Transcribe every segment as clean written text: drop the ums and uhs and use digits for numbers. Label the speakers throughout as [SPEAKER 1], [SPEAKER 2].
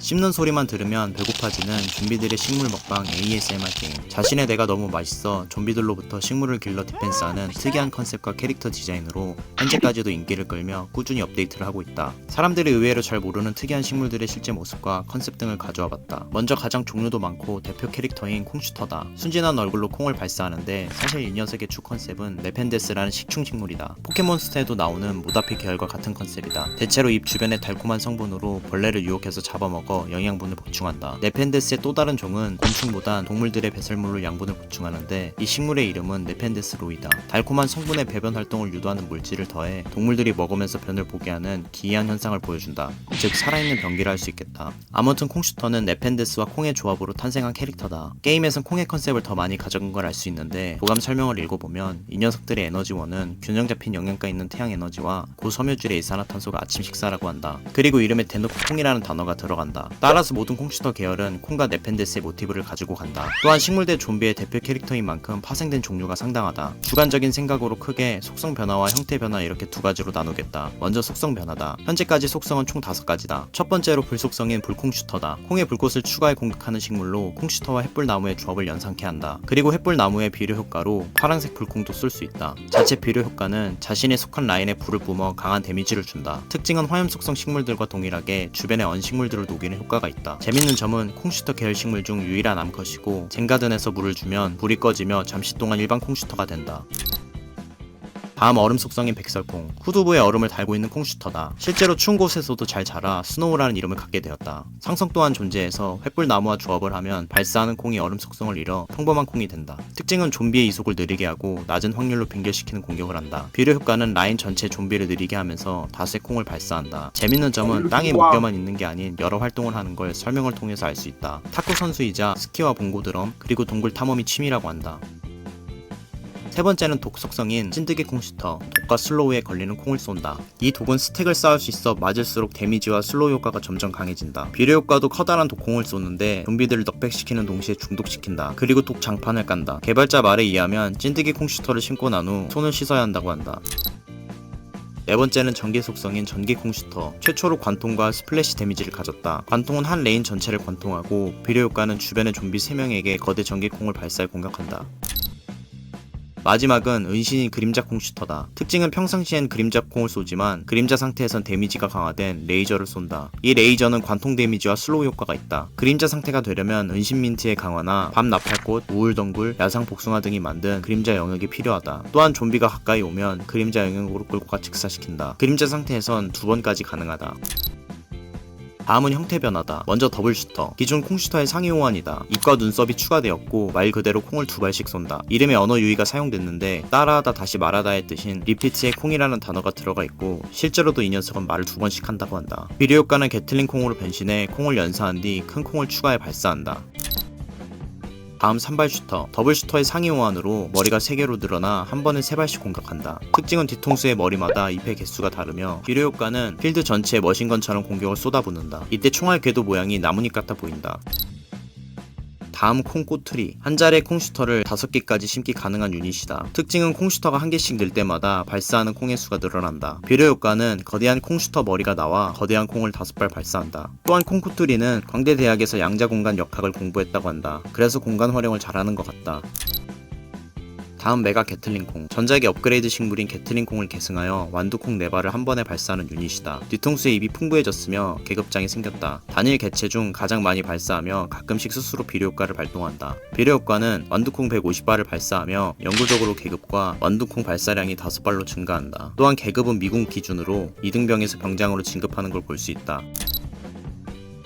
[SPEAKER 1] 씹는 소리만 들으면 배고파지는 좀비들의 식물 먹방 ASMR 게임. 자신의 뇌가 너무 맛있어 좀비들로부터 식물을 길러 디펜스하는 특이한 컨셉과 캐릭터 디자인으로 현재까지도 인기를 끌며 꾸준히 업데이트를 하고 있다. 사람들이 의외로 잘 모르는 특이한 식물들의 실제 모습과 컨셉 등을 가져와 봤다. 먼저 가장 종류도 많고 대표 캐릭터인 콩슈터다. 순진한 얼굴로 콩을 발사하는데 사실 이 녀석의 주 컨셉은 네펜데스라는 식충식물이다. 포켓몬스터에도 나오는 모다피 계열과 같은 컨셉이다. 대체로 입 주변의 달콤한 성분으로 벌레를 유혹해서 잡아먹어 영양분을 보충한다. 네펜데스의 또 다른 종은 곤충보단 동물들의 배설물로 양분을 보충하는데 이 식물의 이름은 네펜데스 로이다. 달콤한 성분의 배변 활동을 유도하는 물질을 더해 동물들이 먹으면서 변을 보게 하는 기이한 현상을 보여준다. 즉 살아있는 변기라 할 수 있겠다. 아무튼 콩슈터는 네펜데스와 콩의 조합으로 탄생한 캐릭터다. 게임에선 콩의 컨셉을 더 많이 가져간 걸 알 수 있는데 도감 설명을 읽어보면 이 녀석들의 에너지원은 균형 잡힌 영양가 있는 태양 에너지와 고섬유질의 이산화탄소가 아침 식사라고 한다. 그리고 이름에 대놓고 콩이라는 단어가 들어간다. 따라서 모든 콩슈터 계열은 콩과 네펜데스의 모티브를 가지고 간다. 또한 식물 대 좀비의 대표 캐릭터인 만큼 파생된 종류가 상당하다. 주관적인 생각으로 크게 속성 변화와 형태 변화 이렇게 두 가지로 나누겠다. 먼저 속성 변화다. 현재까지 속성은 총 5가지다. 첫 번째로 불속성인 불콩슈터다. 콩에 불꽃을 추가해 공격하는 식물로 콩슈터와 햇불나무의 조합을 연상케 한다. 그리고 햇불나무의 비료 효과로 파란색 불콩도 쏠 수 있다. 자체 비료 효과는 자신의 속한 라인에 불을 뿜어 강한 데미지를 준다. 특징은 화염 속성 식물들과 동일하게 주변의 언식물들을 녹이는 효과가 있다. 재밌는 점은 콩슈터 계열 식물 중 유일한 암컷이고 젠가든에서 물을 주면 불이 꺼지며 잠시 동안 일반 콩슈터가 된다. 다음 얼음 속성인 백설콩. 후두부에 얼음을 달고 있는 콩슈터다. 실제로 추운 곳에서도 잘 자라 스노우라는 이름을 갖게 되었다. 상성 또한 존재해서 횃불나무와 조합을 하면 발사하는 콩이 얼음 속성을 잃어 평범한 콩이 된다. 특징은 좀비의 이속을 느리게 하고 낮은 확률로 빙결시키는 공격을 한다. 비료 효과는 라인 전체 좀비를 느리게 하면서 다수의 콩을 발사한다. 재밌는 점은 땅에 묶여만 있는 게 아닌 여러 활동을 하는 걸 설명을 통해서 알 수 있다. 탁구 선수이자 스키와 봉고 드럼 그리고 동굴 탐험이 취미라고 한다. 세 번째는 독 속성인 찐득이 콩슈터. 독과 슬로우에 걸리는 콩을 쏜다. 이 독은 스택을 쌓을 수 있어 맞을수록 데미지와 슬로우 효과가 점점 강해진다. 비료 효과도 커다란 독콩을 쏘는데 좀비들을 넉백시키는 동시에 중독시킨다. 그리고 독 장판을 깐다. 개발자 말에 의하면 찐득이 콩슈터를 신고 난 후 손을 씻어야 한다고 한다. 네 번째는 전기 속성인 전기 콩슈터. 최초로 관통과 스플래시 데미지를 가졌다. 관통은 한 레인 전체를 관통하고 비료 효과는 주변의 좀비 3명에게 거대 전기콩을 발사해 공격한다. 마지막은 은신인 그림자 콩슈터다. 특징은 평상시엔 그림자 콩을 쏘지만 그림자 상태에선 데미지가 강화된 레이저를 쏜다. 이 레이저는 관통 데미지와 슬로우 효과가 있다. 그림자 상태가 되려면 은신 민트의 강화나 밤 나팔꽃, 우울덩굴, 야상 복숭아 등이 만든 그림자 영역이 필요하다. 또한 좀비가 가까이 오면 그림자 영역으로 끌고 가 즉사시킨다. 그림자 상태에선 2번까지 가능하다. 다음은 형태 변화다. 먼저 더블 슈터. 기존 콩슈터의 상위 호환이다. 입과 눈썹이 추가되었고 말 그대로 콩을 2발씩 쏜다. 이름에 언어 유희가 사용됐는데 따라하다 다시 말하다의 뜻인 리피트에 콩이라는 단어가 들어가 있고 실제로도 이 녀석은 말을 2번씩 한다고 한다. 비료 효과는 게틀링 콩으로 변신해 콩을 연사한 뒤 큰 콩을 추가해 발사한다. 다음 3발 슈터. 더블 슈터의 상위 호환으로 머리가 3개로 늘어나 한 번에 3발씩 공격한다. 특징은 뒤통수의 머리마다 잎의 개수가 다르며 비료 효과는 필드 전체에 머신건처럼 공격을 쏟아붓는다. 이때 총알 궤도 모양이 나뭇잎 같아 보인다. 다음 콩 꼬투리. 한 자리에 콩슈터를 5개까지 심기 가능한 유닛이다. 특징은 콩슈터가 한 개씩 늘 때마다 발사하는 콩의 수가 늘어난다. 비료 효과는 거대한 콩슈터 머리가 나와 거대한 콩을 5발 발사한다. 또한 콩 꼬투리는 광대 대학에서 양자 공간 역학을 공부했다고 한다. 그래서 공간 활용을 잘하는 것 같다. 다음 메가 게틀링콩. 전작의 업그레이드 식물인 게틀링콩을 계승하여 완두콩 4발을 한 번에 발사하는 유닛이다. 뒤통수에 입이 풍부해졌으며 계급장이 생겼다. 단일 개체 중 가장 많이 발사하며 가끔씩 스스로 비료 효과를 발동한다. 비료 효과는 완두콩 150발을 발사하며 영구적으로 계급과 완두콩 발사량이 5발로 증가한다. 또한 계급은 미궁 기준으로 2등병에서 병장으로 진급하는 걸 볼 수 있다.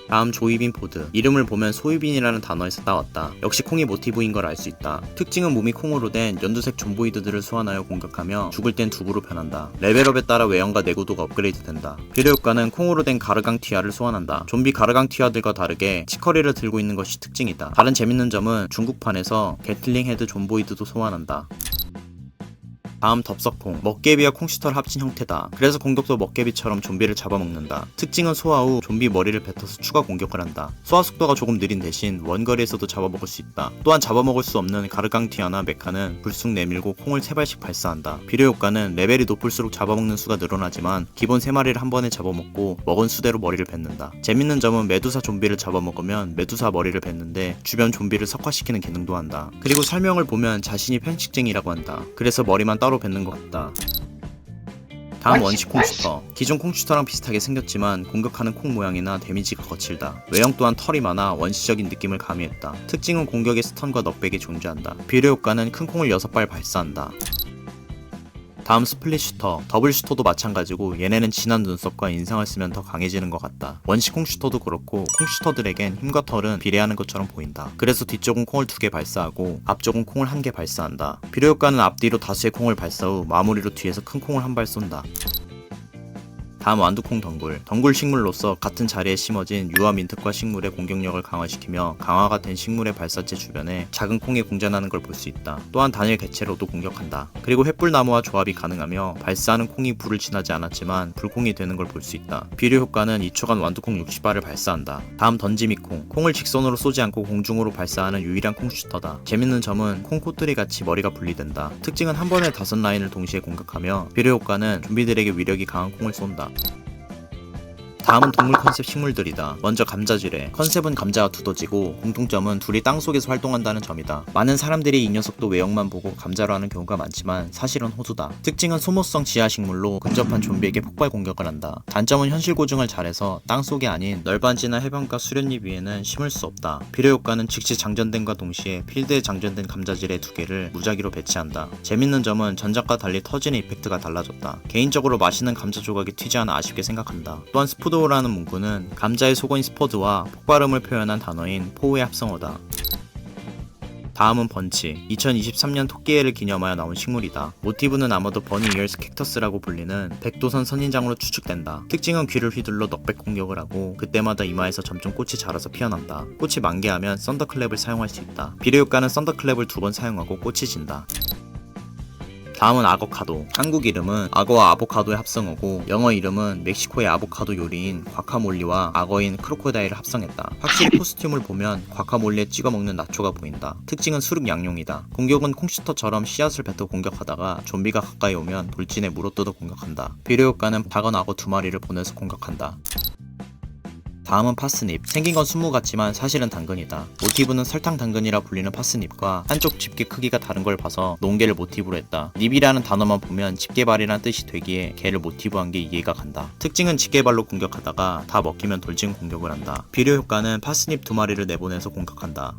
[SPEAKER 1] 다음 조이빈 포드. 이름을 보면 소이빈이라는 단어에서 따왔다. 역시 콩이 모티브인 걸 알 수 있다. 특징은 몸이 콩으로 된 연두색 존보이드들을 소환하여 공격하며 죽을 땐 두부로 변한다. 레벨업에 따라 외형과 내구도가 업그레이드 된다. 비료 효과는 콩으로 된 가르강 튀아를 소환한다. 좀비 가르강 튀아들과 다르게 치커리를 들고 있는 것이 특징이다. 다른 재밌는 점은 중국판에서 게틀링 헤드 존보이드도 소환한다. 다음 덥석콩, 먹개비와 콩슈터를 합친 형태다. 그래서 공격도 먹개비처럼 좀비를 잡아먹는다. 특징은 소화 후 좀비 머리를 뱉어서 추가 공격을 한다. 소화 속도가 조금 느린 대신 원거리에서도 잡아먹을 수 있다. 또한 잡아먹을 수 없는 가르강티아나 메카는 불쑥 내밀고 콩을 3발씩 발사한다. 비료 효과는 레벨이 높을수록 잡아먹는 수가 늘어나지만 기본 3마리를 한 번에 잡아먹고 먹은 수대로 머리를 뱉는다. 재밌는 점은 메두사 좀비를 잡아먹으면 메두사 머리를 뱉는데 주변 좀비를 석화시키는 기능도 한다. 그리고 설명을 보면 자신이 편식쟁이라고 한다. 그래서 머리만 따로 뱉는 것 같다. 다음 원시 콩슈터. 기존 콩슈터랑 비슷하게 생겼지만 공격하는 콩 모양이나 데미지가 거칠다. 외형 또한 털이 많아 원시적인 느낌을 가미했다. 특징은 공격의 스턴과 넉백이 존재한다. 비료 효과는 큰 콩을 6발 발사한다. 다음 스플릿 슈터. 더블 슈터도 마찬가지고 얘네는 진한 눈썹과 인상을 쓰면 더 강해지는 것 같다. 원시 콩 슈터도 그렇고 콩 슈터들에겐 힘과 털은 비례하는 것처럼 보인다. 그래서 뒤쪽은 콩을 2개 발사하고 앞쪽은 콩을 1개 발사한다. 비료 효과는 앞뒤로 다수의 콩을 발사 후 마무리로 뒤에서 큰 콩을 한 발 쏜다. 다음 완두콩 덩굴. 덩굴 식물로서 같은 자리에 심어진 유화 민특과 식물의 공격력을 강화시키며 강화가 된 식물의 발사체 주변에 작은 콩이 공전하는 걸 볼 수 있다. 또한 단일 개체로도 공격한다. 그리고 횃불나무와 조합이 가능하며 발사하는 콩이 불을 지나지 않았지만 불콩이 되는 걸 볼 수 있다. 비료 효과는 2초간 완두콩 60발을 발사한다. 다음 던지미콩. 콩을 직선으로 쏘지 않고 공중으로 발사하는 유일한 콩 슈터다. 재밌는 점은 콩 코뜨리 같이 머리가 분리된다. 특징은 한 번에 5라인을 동시에 공격하며 비료 효과는 좀비들에게 위력이 강한 콩을 쏜다. 다음은 동물 컨셉 식물들이다. 먼저 감자지뢰. 컨셉은 감자와 두더지고 공통점은 둘이 땅속에서 활동한다는 점이다. 많은 사람들이 이 녀석도 외형만 보고 감자로 하는 경우가 많지만 사실은 호두다. 특징은 소모성 지하식물로 근접한 좀비에게 폭발 공격을 한다. 단점은 현실 고증을 잘해서 땅속이 아닌 널빤지나 해변가 수련잎 위에는 심을 수 없다. 비료 효과는 즉시 장전됨과 동시에 필드에 장전된 감자지뢰 2개를 무작위로 배치한다. 재밌는 점은 전작과 달리 터지는 이펙트가 달라졌다. 개인적으로 맛있는 감자 조각이 튀지 않아 아쉽게 생각한다. 또한 스푸드호라는 문구는 감자의 속어인 스포드와 폭발음을 표현한 단어인 포우의 합성어다. 다음은 번치. 2023년 토끼해를 기념하여 나온 식물이다. 모티브는 아마도 버니 이얼스 캡터스라고 불리는 백도선 선인장으로 추측된다. 특징은 귀를 휘둘러 넉백 공격을 하고 그때마다 이마에서 점점 꽃이 자라서 피어난다. 꽃이 만개하면 썬더클랩을 사용할 수 있다. 비료 효과는 썬더클랩을 2번 사용하고 꽃이 진다. 다음은 아보카도. 한국 이름은 악어와 아보카도의 합성어고 영어 이름은 멕시코의 아보카도 요리인 과카몰리와 악어인 크로코다일을 합성했다. 확실히 코스튬을 보면 과카몰리에 찍어 먹는 나초가 보인다. 특징은 수륙 양용이다. 공격은 콩슈터처럼 씨앗을 뱉어 공격하다가 좀비가 가까이 오면 돌진에 물어뜯어 공격한다. 비료 효과는 작은 악어 2마리를 보내서 공격한다. 다음은 파스닙. 생긴 건 순무 같지만 사실은 당근이다. 모티브는 설탕 당근이라 불리는 파스닙과 한쪽 집게 크기가 다른 걸 봐서 농개를 모티브로 했다. 닙이라는 단어만 보면 집게발이란 뜻이 되기에 개를 모티브한 게 이해가 간다. 특징은 집게발로 공격하다가 다 먹히면 돌진 공격을 한다. 비료 효과는 파스닙 2마리를 내보내서 공격한다.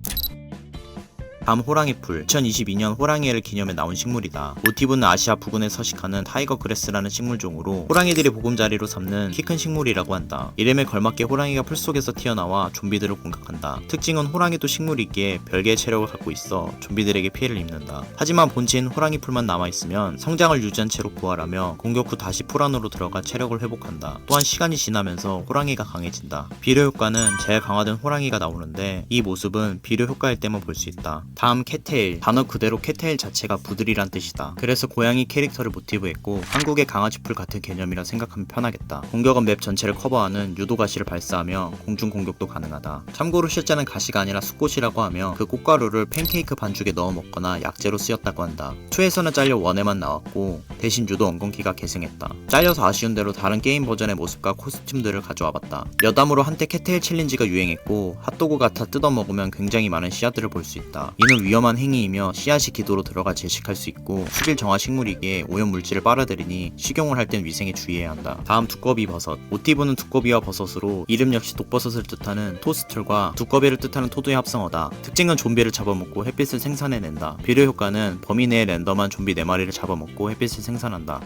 [SPEAKER 1] 다음 호랑이풀. 2022년 호랑이해를 기념해 나온 식물이다. 모티브는 아시아 부근에 서식하는 타이거 그래스라는 식물종으로 호랑이들이 보금자리로 삼는 키 큰 식물이라고 한다. 이름에 걸맞게 호랑이가 풀 속에서 튀어나와 좀비들을 공격한다. 특징은 호랑이도 식물이기에 별개의 체력을 갖고 있어 좀비들에게 피해를 입는다. 하지만 본체인 호랑이풀만 남아있으면 성장을 유지한 채로 부활하며 공격 후 다시 풀 안으로 들어가 체력을 회복한다. 또한 시간이 지나면서 호랑이가 강해진다. 비료 효과는 제일 강화된 호랑이가 나오는데 이 모습은 비료 효과일 때만 볼 수 있다. 다음 캣테일. 단어 그대로 캣테일 자체가 부들이란 뜻이다. 그래서 고양이 캐릭터를 모티브했고 한국의 강아지풀 같은 개념이라 생각하면 편하겠다. 공격은 맵 전체를 커버하는 유도 가시를 발사하며 공중 공격도 가능하다. 참고로 실제는 가시가 아니라 숯꽃이라고 하며 그 꽃가루를 팬케이크 반죽에 넣어 먹거나 약재로 쓰였다고 한다. 2에서는 잘려 1에만 나왔고 대신 유도 엉겅퀴가 계승했다. 잘려서 아쉬운 대로 다른 게임 버전의 모습과 코스튬들을 가져와봤다. 여담으로 한때 캣테일 챌린지가 유행했고 핫도그 같아 뜯어먹으면 굉장히 많은 씨앗들을 볼 수 있다. 이는 위험한 행위이며 씨앗이 기도로 들어가 질식할 수 있고 수질 정화 식물이기에 오염 물질을 빨아들이니 식용을 할 땐 위생에 주의해야 한다. 다음 두꺼비 버섯. 모티브는 두꺼비와 버섯으로 이름 역시 독버섯을 뜻하는 토스툴과 두꺼비를 뜻하는 토두의 합성어다. 특징은 좀비를 잡아먹고 햇빛을 생산해낸다. 비료 효과는 범위 내에 랜덤한 좀비 4마리를 잡아먹고 햇빛을 생산한다.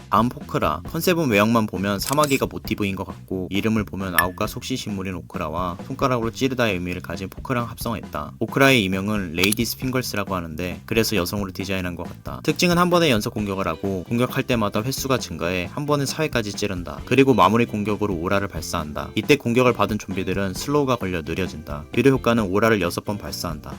[SPEAKER 1] 다음 포크라. 컨셉은 외형만 보면 사마귀가 모티브인 것 같고 이름을 보면 아웃과 속시식물인 오크라와 손가락으로 찌르다의 의미를 가진 포크랑 합성했다. 오크라의 이명은 레이디 스핑걸스라고 하는데 그래서 여성으로 디자인한 것 같다. 특징은 한 번에 연속 공격을 하고 공격할 때마다 횟수가 증가해 한 번에 4회까지 찌른다. 그리고 마무리 공격으로 오라를 발사한다. 이때 공격을 받은 좀비들은 슬로우가 걸려 느려진다. 비료 효과는 오라를 6번 발사한다.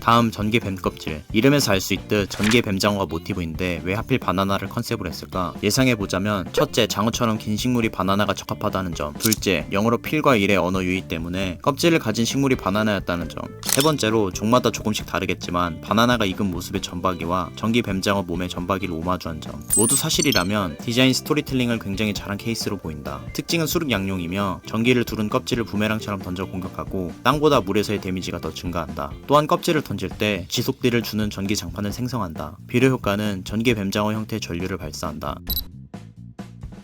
[SPEAKER 1] 다음 전기 뱀 껍질. 이름에서 알 수 있듯 전기 뱀장어가 모티브인데 왜 하필 바나나를 컨셉으로 했을까? 예상해보자면 첫째, 장어처럼 긴 식물이 바나나가 적합하다는 점. 둘째, 영어로 필과 일의 언어 유희 때문에 껍질을 가진 식물이 바나나였다는 점. 세 번째로 종마다 조금씩 다르겠지만 바나나가 익은 모습의 전박이와 전기 뱀장어 몸의 전박이를 오마주한 점. 모두 사실이라면 디자인 스토리텔링을 굉장히 잘한 케이스로 보인다. 특징은 수륙 양용이며 전기를 두른 껍질을 부메랑처럼 던져 공격하고 땅보다 물에서의 데미지가 더 증가한다. 또한 껍질을 던질 때 지속딜을 주는 전기 장판을 생성한다. 비료 효과는 전기 뱀장어 형태의 전류를 발사한다.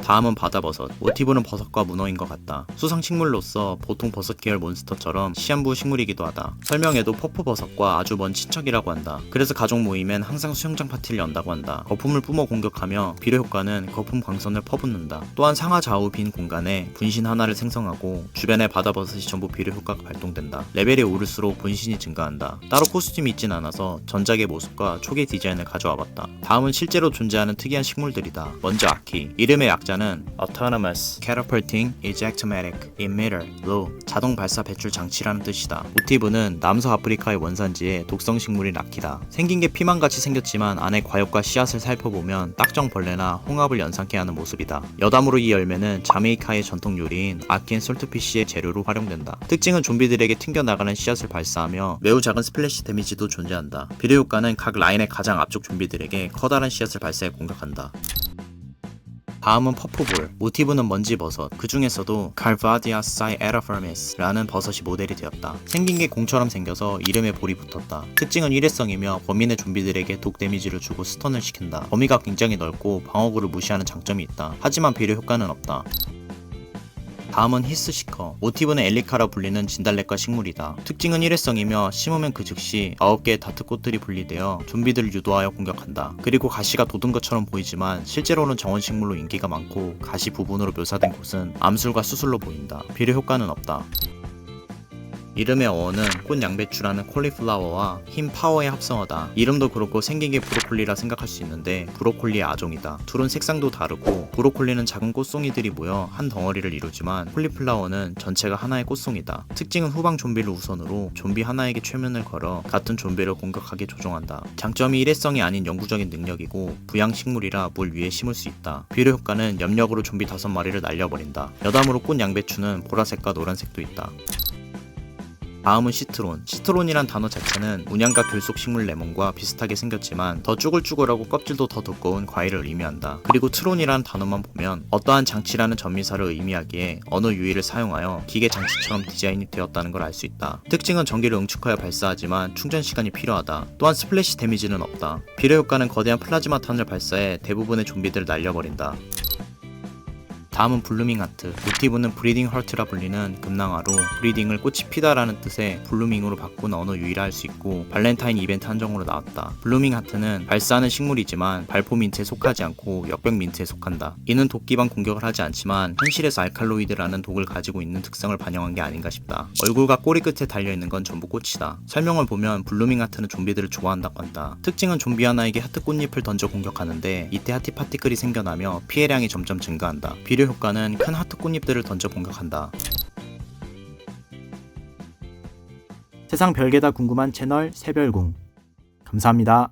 [SPEAKER 1] 다음은 바다버섯. 모티브는 버섯과 문어인 것 같다. 수상식물로서 보통 버섯 계열 몬스터처럼 시한부 식물이기도 하다. 설명에도 퍼프버섯과 아주 먼 친척이라고 한다. 그래서 가족 모임엔 항상 수영장 파티를 연다고 한다. 거품을 뿜어 공격하며 비료 효과는 거품 광선을 퍼붓는다. 또한 상하 좌우 빈 공간에 분신 하나를 생성하고 주변에 바다버섯이 전부 비료 효과가 발동된다. 레벨이 오를수록 분신이 증가한다. 따로 코스튬이 있진 않아서 전작의 모습과 초기 디자인을 가져와봤다. 다음은 실제로 존재하는 특이한 식물들이다. 먼저 아키. 이름의 약자는 Autonomous Catapulting Ejectomatic Emitter Low 자동 발사 배출 장치라는 뜻이다. 모티브는 남서 아프리카의 원산지의 독성 식물인 라키다. 생긴 게 피망같이 생겼지만 안에 과육과 씨앗을 살펴보면 딱정벌레나 홍합을 연상케 하는 모습이다. 여담으로 이 열매는 자메이카의 전통 요리인 아키 앤 솔트피쉬의 재료로 활용된다. 특징은 좀비들에게 튕겨나가는 씨앗을 발사하며 매우 작은 스플래시 데미지도 존재한다. 비료 효과는 각 라인의 가장 앞쪽 좀비들에게 커다란 씨앗을 발사해 공격한다. 다음은 퍼프볼. 모티브는 먼지버섯. 그 중에서도 Calvadia Cyeriformis라는 버섯이 모델이 되었다. 생긴 게 공처럼 생겨서 이름에 볼이 붙었다. 특징은 일회성이며 범인의 좀비들에게 독 데미지를 주고 스턴을 시킨다. 범위가 굉장히 넓고 방어구를 무시하는 장점이 있다. 하지만 비료 효과는 없다. 다음은 히스시커. 모티브는 엘리카라 불리는 진달래과 식물이다. 특징은 일회성이며 심으면 그 즉시 9개의 다트 꽃들이 분리되어 좀비들을 유도하여 공격한다. 그리고 가시가 돋은 것처럼 보이지만 실제로는 정원식물로 인기가 많고 가시 부분으로 묘사된 곳은 암술과 수술로 보인다. 비료 효과는 없다. 이름의 어원은 꽃 양배추라는 콜리플라워와 흰 파워의 합성어다. 이름도 그렇고 생긴 게 브로콜리라 생각할 수 있는데 브로콜리의 아종이다. 둘은 색상도 다르고 브로콜리는 작은 꽃송이들이 모여 한 덩어리를 이루지만 콜리플라워는 전체가 하나의 꽃송이다. 특징은 후방 좀비를 우선으로 좀비 하나에게 최면을 걸어 같은 좀비를 공격하게 조종한다. 장점이 일회성이 아닌 영구적인 능력이고 부양식물이라 물 위에 심을 수 있다. 비료 효과는 염력으로 좀비 5마리를 날려버린다. 여담으로 꽃 양배추는 보라색과 노란색도 있다. 다음은 시트론. 시트론이란 단어 자체는 운양과 결속 식물 레몬과 비슷하게 생겼지만 더 쭈글쭈글하고 껍질도 더 두꺼운 과일을 의미한다. 그리고 트론이란 단어만 보면 어떠한 장치라는 전미사를 의미하기에 언어 유희를 사용하여 기계 장치처럼 디자인이 되었다는 걸 알 수 있다. 특징은 전기를 응축하여 발사하지만 충전 시간이 필요하다. 또한 스플래시 데미지는 없다. 비료 효과는 거대한 플라즈마탄을 발사해 대부분의 좀비들을 날려버린다. 다음은 블루밍 하트. 모티브는 브리딩 하트라 불리는 금낭화로 브리딩을 꽃이 피다라는 뜻의 블루밍으로 바꾼 언어 유희라 할 수 있고 발렌타인 이벤트 한정으로 나왔다. 블루밍 하트는 발사하는 식물이지만 발포 민트에 속하지 않고 역병 민트에 속한다. 이는 독 기반 공격을 하지 않지만 현실에서 알칼로이드라는 독을 가지고 있는 특성을 반영한 게 아닌가 싶다. 얼굴과 꼬리 끝에 달려있는 건 전부 꽃이다. 설명을 보면 블루밍 하트는 좀비들을 좋아한다고 한다. 특징은 좀비 하나에게 하트 꽃잎을 던져 공격하는데 이때 하트 파티클이 생겨나며 피해량이 점점 증가한다. 비료 효과는 큰 하트 꽃잎들을 던져 공격한다. 세상 별게 다 궁금한 채널 새별궁. 감사합니다.